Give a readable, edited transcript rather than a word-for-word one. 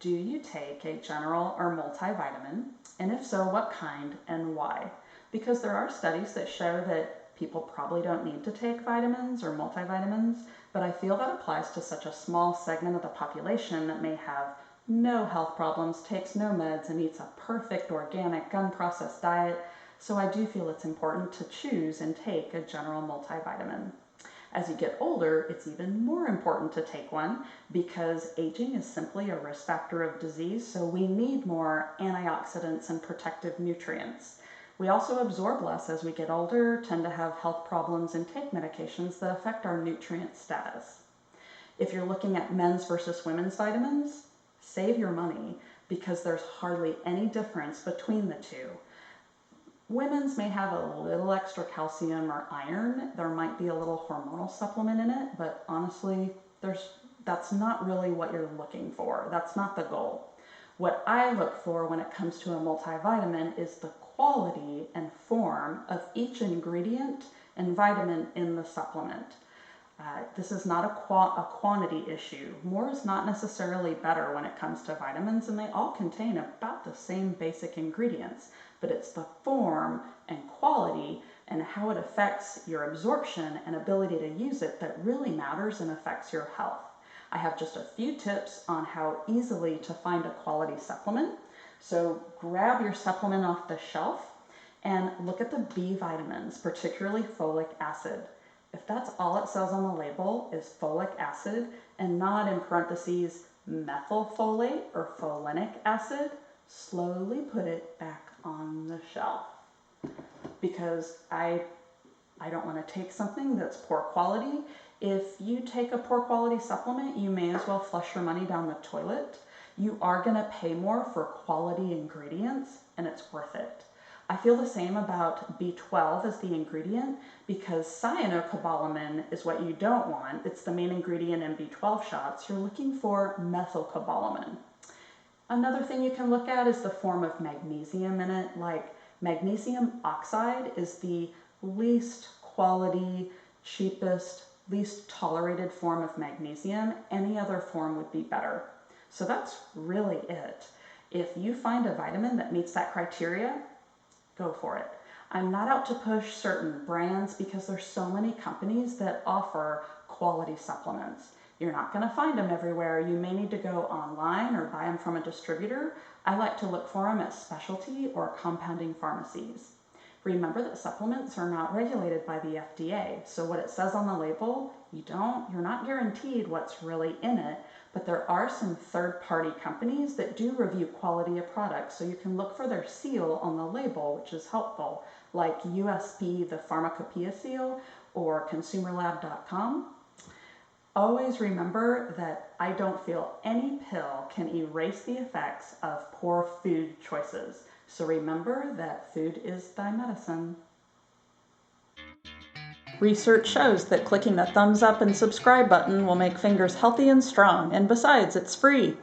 Do you take a general or multivitamin? And if so, what kind and why? Because there are studies that show that people probably don't need to take vitamins or multivitamins, but I feel that applies to such a small segment of the population that may have no health problems, takes no meds, and eats a perfect organic, unprocessed diet. So I do feel it's important to choose and take a general multivitamin. As you get older, it's even more important to take one because aging is simply a risk factor of disease, so we need more antioxidants and protective nutrients. We also absorb less as we get older, tend to have health problems, and take medications that affect our nutrient status. If you're looking at men's versus women's vitamins, save your money because there's hardly any difference between the two. Women's may have a little extra calcium or iron. There might be a little hormonal supplement in it, but honestly, that's not really what you're looking for. That's not the goal. What I look for when it comes to a multivitamin is the quality and form of each ingredient and vitamin in the supplement. This is not a quantity issue. More is not necessarily better when it comes to vitamins, and they all contain about the same basic ingredients, but it's the form and quality and how it affects your absorption and ability to use it that really matters and affects your health. I have just a few tips on how easily to find a quality supplement. So grab your supplement off the shelf and look at the B vitamins, particularly folic acid. If that's all it says on the label is folic acid and not in parentheses methylfolate or folinic acid, slowly put it back on the shelf because I don't want to take something that's poor quality. If you take a poor quality supplement, you may as well flush your money down the toilet. You are going to pay more for quality ingredients and it's worth it. I feel the same about B12 as the ingredient because cyanocobalamin is what you don't want. It's the main ingredient in B12 shots. You're looking for methylcobalamin. Another thing you can look at is the form of magnesium in it. Like magnesium oxide is the least quality, cheapest, least tolerated form of magnesium. Any other form would be better. So that's really it. If you find a vitamin that meets that criteria, go for it. I'm not out to push certain brands because there's so many companies that offer quality supplements. You're not going to find them everywhere. You may need to go online or buy them from a distributor. I like to look for them at specialty or compounding pharmacies. Remember that supplements are not regulated by the FDA, so what it says on the label, you're not guaranteed what's really in it, but there are some third-party companies that do review quality of products, so you can look for their seal on the label, which is helpful, like USP, the Pharmacopoeia seal, or consumerlab.com. Always remember that I don't feel any pill can erase the effects of poor food choices. So remember that food is thy medicine. Research shows that clicking the thumbs up and subscribe button will make fingers healthy and strong, and besides, it's free.